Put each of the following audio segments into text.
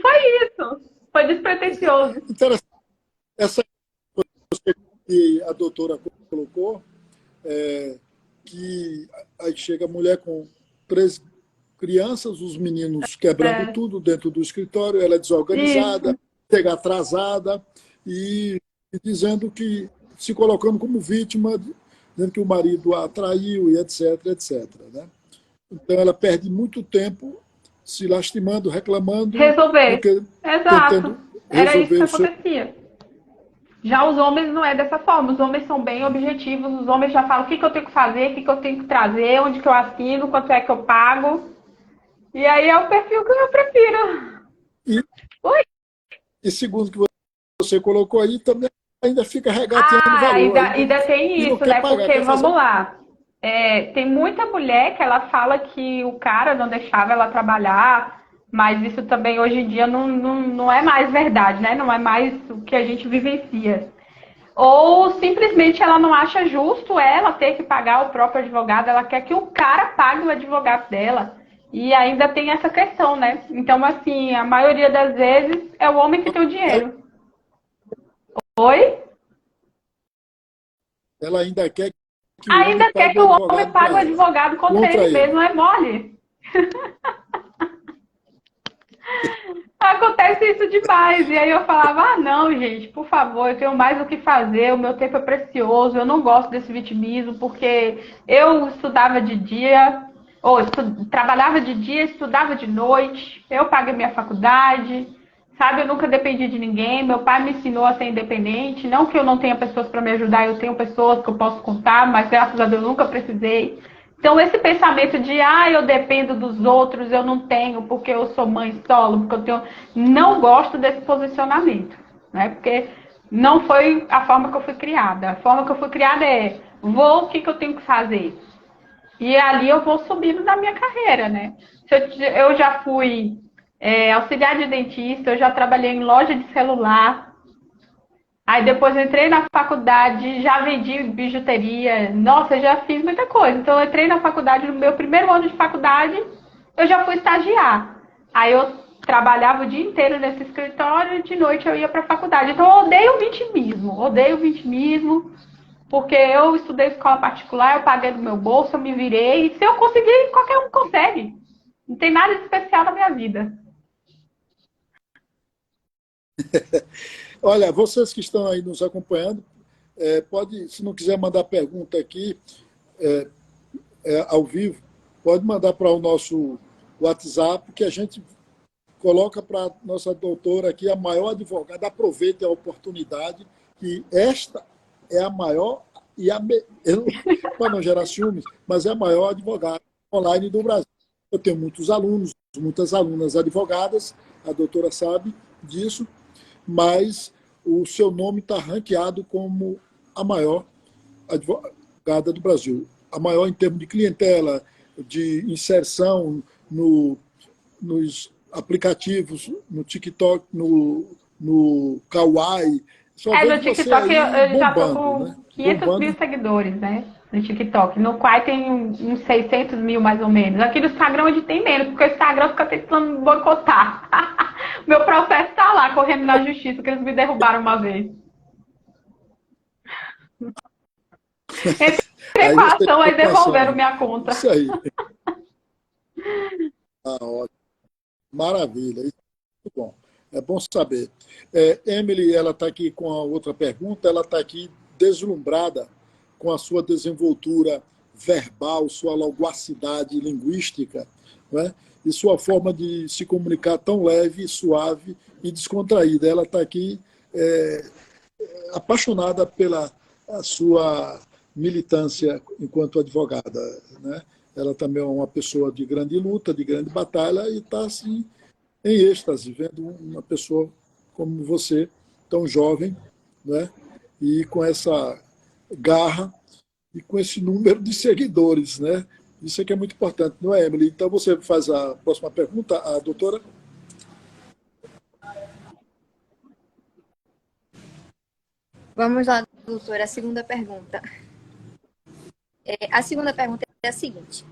Isso. Foi despretensioso. Interessante. Essa coisa que a doutora colocou, que aí chega a mulher com 3 crianças, os meninos quebrando É, tudo dentro do escritório, ela é isso. desorganizada, chega atrasada e dizendo que se colocando como vítima, dizendo que o marido a traiu e etc, etc. Né? Então ela perde muito tempo se lastimando, reclamando, do Resolver. que Exato. tentando Era isso resolver que o seu. acontecia. Já os homens não é dessa forma. Os homens são bem objetivos. Os homens já falam o que, que eu tenho que fazer, o que, que eu tenho que trazer, onde que eu assino, quanto é que eu pago. E aí é o perfil que eu prefiro. E, Ui. e segundo o que você colocou aí, também ainda fica regateando Ah, valor ainda e tem não isso, quer né? pagar, Porque, quer fazer. vamos lá, tem muita mulher que ela fala que o cara não deixava ela trabalhar, mas isso também hoje em dia não é mais verdade, né? Não é mais o que a gente vivencia. Ou simplesmente ela não acha justo ela ter que pagar o próprio advogado, ela quer que o cara pague o advogado dela. E ainda tem essa questão, né? Então, assim, a maioria das vezes é o homem que tem o Ela, dinheiro. Oi? ela ainda quer que o homem Ainda quer pague que o o homem advogado pague para o ela, advogado contra contra ele ele. mesmo, é mole. Acontece isso demais. E aí eu falava, ah, não, gente, por favor, eu tenho mais o que fazer, o meu tempo é precioso, eu não gosto desse vitimismo, porque eu estudava de dia, trabalhava de dia, estudava de noite, eu paguei minha faculdade, sabe, eu nunca dependi de ninguém, meu pai me ensinou a ser independente, não que eu não tenha pessoas para me ajudar, eu tenho pessoas que eu posso contar, mas graças a Deus eu nunca precisei. Então, esse pensamento de, eu dependo dos outros, eu não tenho, porque eu sou mãe solo, porque eu tenho. Não gosto desse posicionamento, né? Porque não foi a forma que eu fui criada. A forma que eu fui criada é, o que eu tenho que fazer? E ali eu vou subindo na minha carreira, né? Eu já fui auxiliar de dentista, eu já trabalhei em loja de celular, aí depois entrei na faculdade, já vendi bijuteria. Nossa, já fiz muita coisa. Então eu entrei na faculdade, no meu primeiro ano de faculdade, eu já fui estagiar. Aí eu trabalhava o dia inteiro nesse escritório e de noite eu ia para a faculdade. Então eu odeio o vitimismo, porque eu estudei escola particular, eu paguei do meu bolso, eu me virei. E se eu conseguir, qualquer um consegue. Não tem nada de especial na minha vida. Olha, vocês que estão aí nos acompanhando, pode, se não quiser mandar pergunta aqui ao vivo, pode mandar para o nosso WhatsApp, que a gente coloca para a nossa doutora aqui, a maior advogada. Aproveite a oportunidade, que esta é a maior e para não gerar ciúmes, mas é a maior advogada online do Brasil. Eu tenho muitos alunos, muitas alunas advogadas, a doutora sabe disso, mas o seu nome está ranqueado como a maior advogada do Brasil. A maior em termos de clientela, de inserção nos aplicativos, no TikTok, no Kawaii. Só No vejo você TikTok aí eu já tô bombando, com né? 500 mil Bombando. seguidores, né? No TikTok. No Quai tem uns 600 mil, mais ou menos. Aqui no Instagram onde tem menos, porque o Instagram fica tentando me boicotar. Meu processo tá lá, correndo na justiça, que eles me derrubaram uma vez. Entrei Aí com a você ação, fica aí devolveram pensando, minha conta. isso aí, ah, ótimo, maravilha, isso é muito bom. É bom saber. Emily, ela está aqui com a outra pergunta, ela está aqui deslumbrada com a sua desenvoltura verbal, sua loquacidade linguística, né? E sua forma de se comunicar tão leve, suave e descontraída. Ela está aqui apaixonada pela a sua militância enquanto advogada, né? Ela também é uma pessoa de grande luta, de grande batalha e está assim em êxtase vendo uma pessoa como você, tão jovem, né? E com essa garra e com esse número de seguidores, né? Isso é que é muito importante, não é, Emily? Então você faz a próxima pergunta, a doutora. Vamos lá, doutora, a segunda pergunta. A segunda pergunta é a seguinte.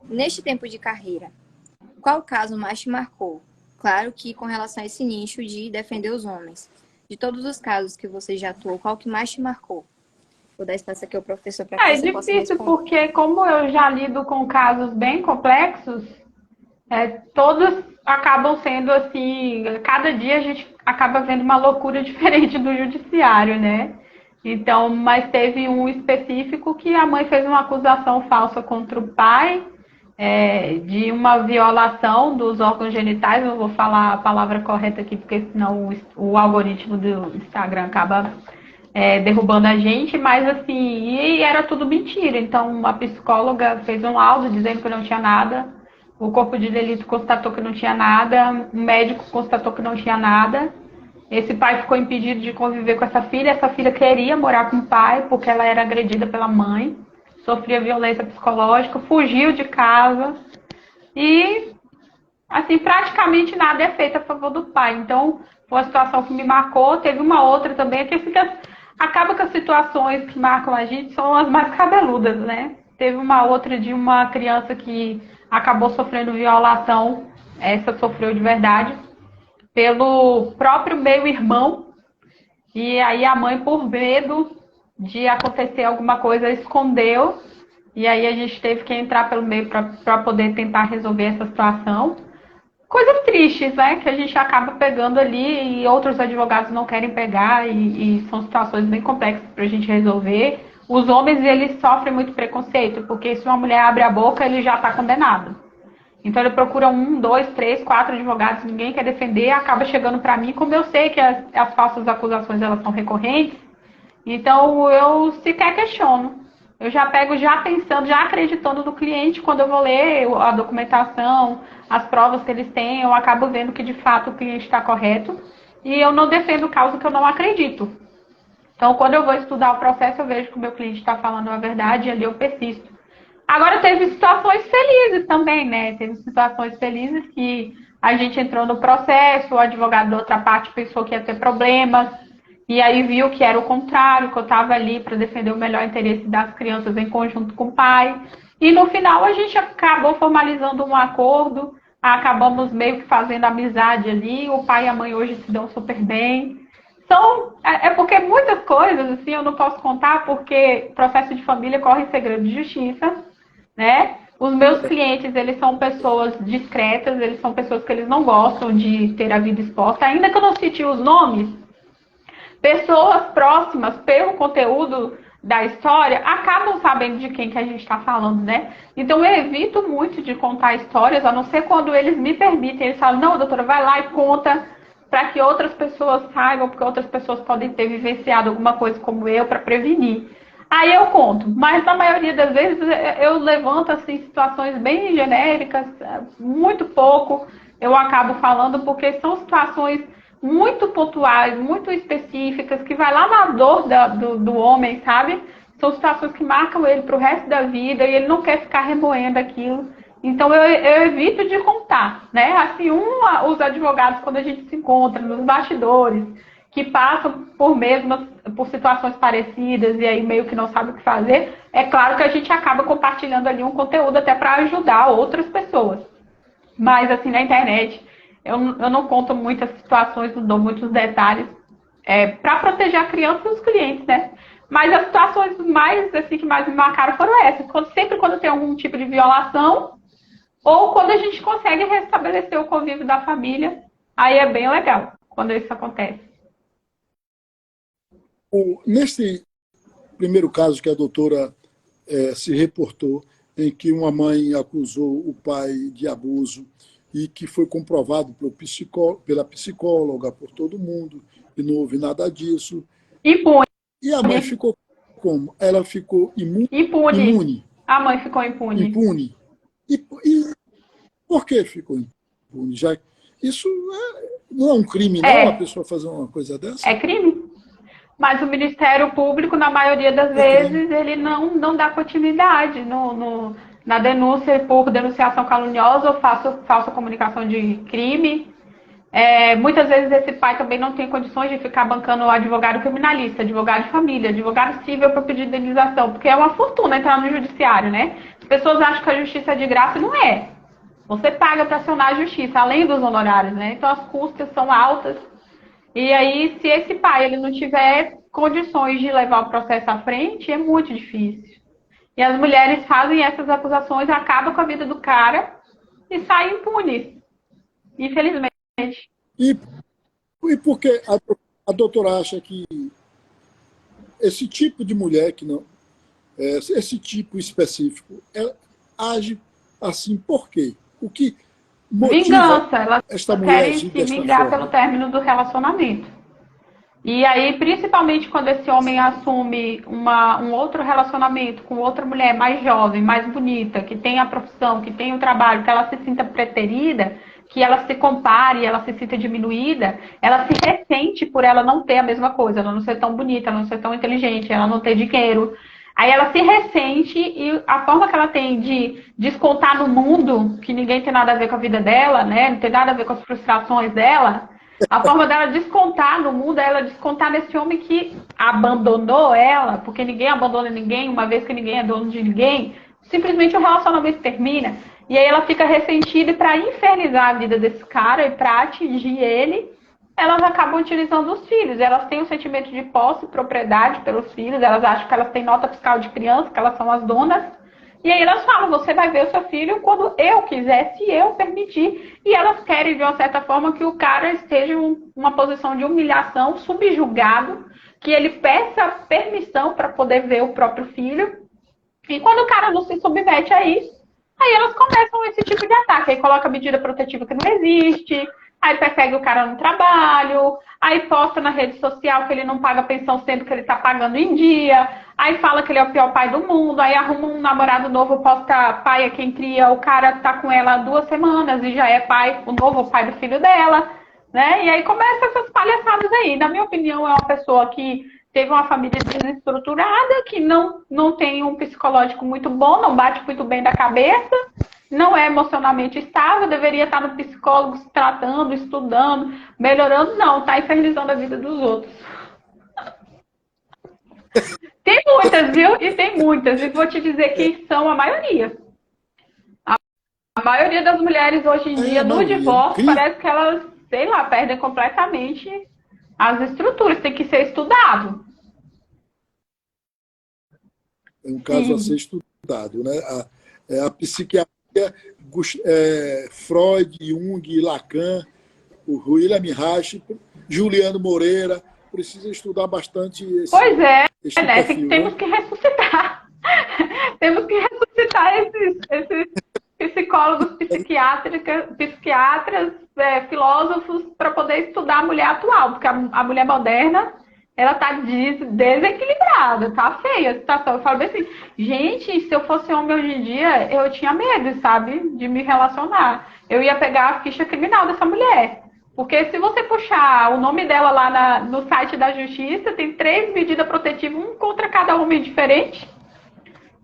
Neste tempo de carreira, qual caso mais te marcou? Claro que com relação a esse nicho de defender os homens. De todos os casos que você já atuou, qual que mais te marcou? Vou dar espaço aqui ao professor para que É você possa difícil responder. porque como eu já lido com casos bem complexos, todos acabam sendo assim, cada dia a gente acaba vendo uma loucura diferente do judiciário, né? Então, mas teve um específico que a mãe fez uma acusação falsa contra o pai, de uma violação dos órgãos genitais. Eu vou falar a palavra correta aqui, porque senão o algoritmo do Instagram acaba derrubando a gente, mas assim, e era tudo mentira. Então, a psicóloga fez um laudo dizendo que não tinha nada, o corpo de delito constatou que não tinha nada, o médico constatou que não tinha nada. Esse pai ficou impedido de conviver com essa filha queria morar com o pai, porque ela era agredida pela mãe, sofria violência psicológica, fugiu de casa e, assim, praticamente nada é feito a favor do pai. Então, foi uma situação que me marcou. Teve uma outra também, que acaba que as situações que marcam a gente são as mais cabeludas, né? Teve uma outra de uma criança que acabou sofrendo violação, essa sofreu de verdade, pelo próprio meio-irmão, e aí a mãe, por medo de acontecer alguma coisa, escondeu, e aí a gente teve que entrar pelo meio para poder tentar resolver essa situação. Coisas tristes, né? Que a gente acaba pegando ali e outros advogados não querem pegar, e são situações bem complexas para a gente resolver. Os homens, eles sofrem muito preconceito, porque se uma mulher abre a boca, ele já está condenado. Então ele procura 1, 2, 3, 4 advogados, ninguém quer defender, acaba chegando para mim. Como eu sei que as falsas acusações elas são recorrentes, então eu sequer questiono. Eu já pego já pensando, já acreditando no cliente. Quando eu vou ler a documentação, as provas que eles têm, eu acabo vendo que de fato o cliente está correto, e eu não defendo causa que eu não acredito. Então, quando eu vou estudar o processo, eu vejo que o meu cliente está falando a verdade, e ali eu persisto. Agora, teve situações felizes também, né? Teve situações felizes que a gente entrou no processo, o advogado da outra parte pensou que ia ter problemas, e aí viu que era o contrário, que eu estava ali para defender o melhor interesse das crianças em conjunto com o pai. E no final a gente acabou formalizando um acordo, acabamos meio que fazendo amizade ali, o pai e a mãe hoje se dão super bem. Porque muitas coisas, assim, eu não posso contar, porque processo de família corre em segredo de justiça, né? Os meus clientes, eles são pessoas discretas, eles são pessoas que eles não gostam de ter a vida exposta, ainda que eu não cite os nomes, pessoas próximas, pelo conteúdo da história, acabam sabendo de quem que a gente está falando, né? Então eu evito muito de contar histórias, a não ser quando eles me permitem. Eles falam, não, doutora, vai lá e conta para que outras pessoas saibam, porque outras pessoas podem ter vivenciado alguma coisa como eu, para prevenir. Aí eu conto, mas na maioria das vezes eu levanto assim situações bem genéricas, muito pouco eu acabo falando, porque são situações muito pontuais, muito específicas, que vai lá na dor do homem, sabe? São situações que marcam ele para o resto da vida, e ele não quer ficar remoendo aquilo. Então eu evito de contar, né? Assim, os advogados, quando a gente se encontra nos bastidores, que passam por situações parecidas e aí meio que não sabe o que fazer, é claro que a gente acaba compartilhando ali um conteúdo até para ajudar outras pessoas. Mas assim, na internet, eu não conto muitas situações, não dou muitos detalhes, para proteger a criança e os clientes, né? Mas as situações mais, assim, que mais me marcaram foram essas. Sempre quando tem algum tipo de violação, ou quando a gente consegue restabelecer o convívio da família, aí é bem legal quando isso acontece. Nesse primeiro caso que a doutora se reportou, em que uma mãe acusou o pai de abuso e que foi comprovado pela psicóloga, por todo mundo, e não houve nada disso. Impune. E a mãe ficou como? Ela ficou imune. A mãe ficou impune. Impune. E por que ficou impune? Já isso não é um crime, não, a pessoa fazer uma coisa dessa? É crime. Mas o Ministério Público, na maioria das vezes, ele não dá continuidade na denúncia por denunciação caluniosa ou falsa comunicação de crime. Muitas vezes esse pai também não tem condições de ficar bancando o advogado criminalista, advogado de família, advogado civil para pedir indenização, porque é uma fortuna entrar no judiciário, né? As pessoas acham que a justiça é de graça, e não é. Você paga para acionar a justiça, além dos honorários, né? Então as custas são altas. E aí, se esse pai ele não tiver condições de levar o processo à frente, é muito difícil. E as mulheres fazem essas acusações, acabam com a vida do cara e saem impunes, infelizmente. E, e por que a doutora acha que esse tipo de mulher, que não, esse tipo específico, ela age assim por quê? O que motiva Vingança, elas esta mulher a querem agir se desta vingar pelo forma? término do relacionamento. E aí, principalmente quando esse homem assume um outro relacionamento com outra mulher mais jovem, mais bonita, que tem a profissão, que tem o trabalho, que ela se sinta preterida, que ela se compare, ela se sinta diminuída, ela se ressente por ela não ter a mesma coisa, ela não ser tão bonita, ela não ser tão inteligente, ela não ter dinheiro. Aí ela se ressente e a forma que ela tem de descontar no mundo, que ninguém tem nada a ver com a vida dela, né? Não tem nada a ver com as frustrações dela, a forma dela descontar no mundo é ela descontar nesse homem que abandonou ela, porque ninguém abandona ninguém, uma vez que ninguém é dono de ninguém, simplesmente o relacionamento termina. E aí ela fica ressentida e para infernizar a vida desse cara e para atingir ele, elas acabam utilizando os filhos. Elas têm o sentimento de posse e propriedade pelos filhos, elas acham que elas têm nota fiscal de criança, que elas são as donas. E aí elas falam, você vai ver o seu filho quando eu quiser, se eu permitir. E elas querem, de uma certa forma, que o cara esteja em uma posição de humilhação, subjugado, que ele peça permissão para poder ver o próprio filho. E quando o cara não se submete a isso, aí elas começam esse tipo de ataque. Aí coloca medida protetiva que não existe, aí persegue o cara no trabalho, aí posta na rede social que ele não paga pensão sendo que ele está pagando em dia, aí fala que ele é o pior pai do mundo, aí arruma um namorado novo, posta pai é quem cria, o cara tá com ela há 2 semanas e já é pai, o novo pai do filho dela, né? E aí começa essas palhaçadas aí. Na minha opinião, é uma pessoa que teve uma família desestruturada, que não tem um psicológico muito bom, não bate muito bem da cabeça, não é emocionalmente estável, deveria estar no psicólogo se tratando, estudando, melhorando, não, está infernizando a vida dos outros. Tem muitas, viu? E tem muitas, e vou te dizer que são a maioria. A maioria das mulheres hoje em dia, no divórcio, parece que elas, sei lá, perdem completamente as estruturas, tem que ser estudado. É um caso a ser estudado, né? A psiquiatria, Freud, Jung, Lacan, o William Reich, Juliano Moreira, precisa estudar bastante esse, pois é, esse né? perfil, Temos né? que ressuscitar. Temos que ressuscitar esses psicólogos, psiquiatras, filósofos, para poder estudar a mulher atual, porque a mulher moderna, ela está desequilibrada, tá feia a situação. Eu falo bem assim, gente, se eu fosse homem hoje em dia, eu tinha medo, sabe, de me relacionar. Eu ia pegar a ficha criminal dessa mulher. Porque se você puxar o nome dela lá no site da justiça, tem 3 medidas protetivas, um contra cada homem diferente.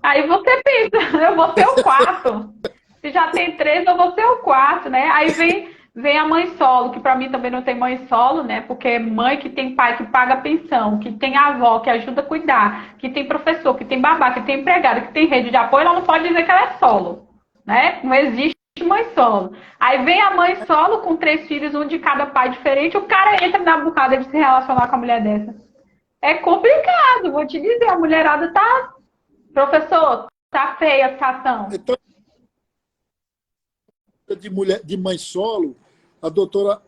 Aí você pensa, eu vou ser o 4. Se já tem 3, eu vou ser o 4, né? Aí vem a mãe solo, que para mim também não tem mãe solo, né? Porque mãe que tem pai que paga pensão, que tem avó que ajuda a cuidar, que tem professor, que tem babá, que tem empregada, que tem rede de apoio, ela não pode dizer que ela é solo, né? Não existe mãe solo. Aí vem a mãe solo com 3 filhos, um de cada pai diferente, o cara entra na bocada de se relacionar com a mulher dessa. É complicado, vou te dizer, a mulherada tá... Professor, tá feia a situação. Então, de mãe solo, a doutora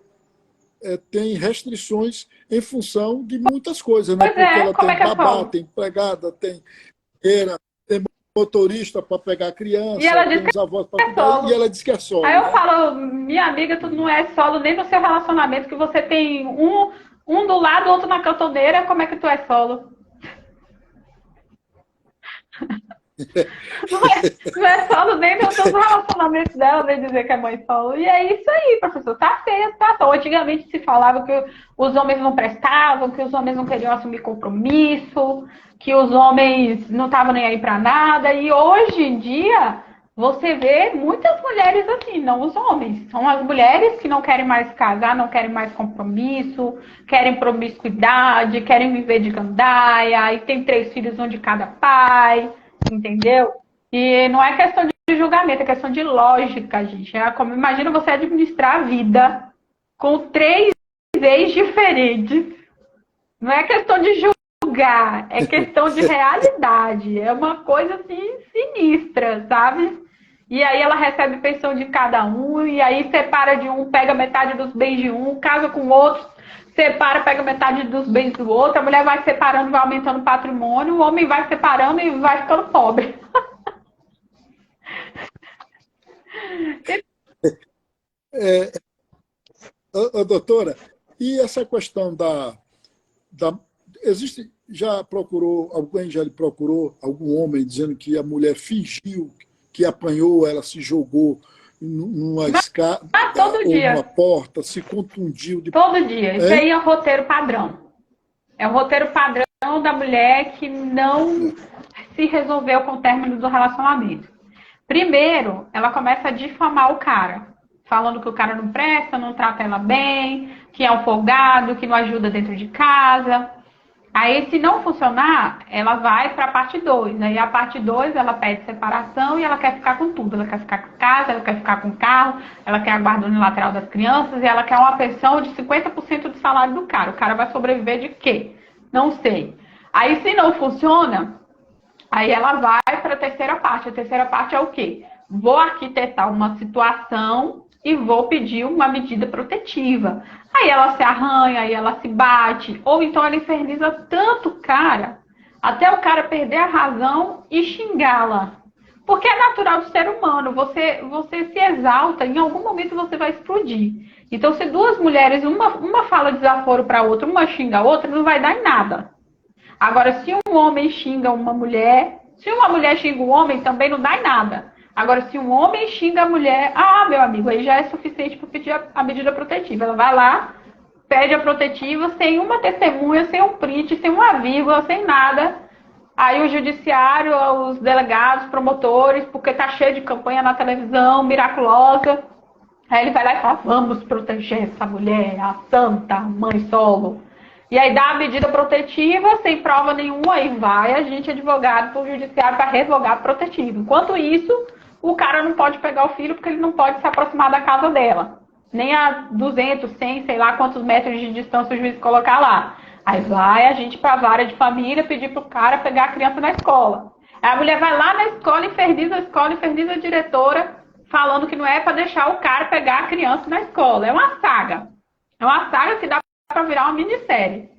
tem restrições em função de muitas coisas, né? Pois Porque ela como tem é que é babá, solo? tem empregada, tem motorista para pegar E criança, ela diz tem que os avós para é cuidar, e solo. ela diz que é solo. Aí eu Né? falo, minha amiga, tu não é solo nem no seu relacionamento, que você tem um do lado, outro na cantoneira, como é que tu é solo? Não é solo nem nos relacionamentos dela, vem dizer que é mãe solo. E é isso aí, professor. Tá feia a situação. Antigamente se falava que os homens não prestavam, que os homens não queriam assumir compromisso, que os homens não estavam nem aí pra nada. E hoje em dia, você vê muitas mulheres assim, não os homens. São as mulheres que não querem mais casar, não querem mais compromisso, querem promiscuidade, querem viver de gandaia, e tem 3 filhos, um de cada pai. Entendeu? E não é questão de de julgamento, é questão de lógica, gente. Imagina você administrar a vida com 3 ex diferentes. Não é questão de julgar, é questão de realidade. É uma coisa assim sinistra, sabe? E aí ela recebe pensão de cada um, e aí separa de um, pega metade dos bens de um, casa com outro, separa, pega metade dos bens do outro, a mulher vai separando, vai aumentando o patrimônio, o homem vai separando e vai ficando pobre. Doutora, e essa questão existe, alguém já lhe procurou, algum homem, dizendo que a mulher fingiu que apanhou, ela se jogou numa escada ou dia. numa porta, se contundiu? Todo dia. Isso aí é o roteiro padrão. É o roteiro padrão da mulher que não se resolveu com o término do relacionamento. Primeiro, ela começa a difamar o cara, falando que o cara não presta, não trata ela bem, que é um folgado, que não ajuda dentro de casa. Aí, se não funcionar, ela vai para a parte 2. Aí, a parte 2, ela pede separação e ela quer ficar com tudo. Ela quer ficar com casa, ela quer ficar com carro, ela quer a guarda unilateral das crianças e ela quer uma pensão de 50% do salário do cara. O cara vai sobreviver de quê? Não sei. Aí, se não funciona, aí ela vai para a terceira parte. A terceira parte é o quê? Vou arquitetar uma situação e vou pedir uma medida protetiva. Aí ela se arranha, aí ela se bate, ou então ela inferniza tanto o cara, até o cara perder a razão e xingá-la. Porque é natural do ser humano, você se exalta, em algum momento você vai explodir. Então, se 2 mulheres, uma fala desaforo para a outra, uma xinga a outra, não vai dar em nada. Agora, se um homem xinga uma mulher, se uma mulher xinga um homem, também não dá em nada. Agora, se um homem xinga a mulher, meu amigo, aí já é suficiente para pedir a medida protetiva. Ela vai lá, pede a protetiva, sem uma testemunha, sem um print, sem uma vírgula, sem nada. Aí o judiciário, os delegados, promotores, porque tá cheio de campanha na televisão, miraculosa. Aí ele vai lá e fala, vamos proteger essa mulher, a santa mãe solo. E aí dá a medida protetiva, sem prova nenhuma, aí vai a gente advogado para o judiciário para revogar a protetiva. Enquanto isso, o cara não pode pegar o filho porque ele não pode se aproximar da casa dela. Nem a 200, 100, sei lá quantos metros de distância o juiz colocar lá. Aí vai a gente para a vara de família pedir para o cara pegar a criança na escola. Aí a mulher vai lá na escola, inferniza a diretora, falando que não é para deixar o cara pegar a criança na escola. É uma saga. É uma saga que dá para virar uma minissérie.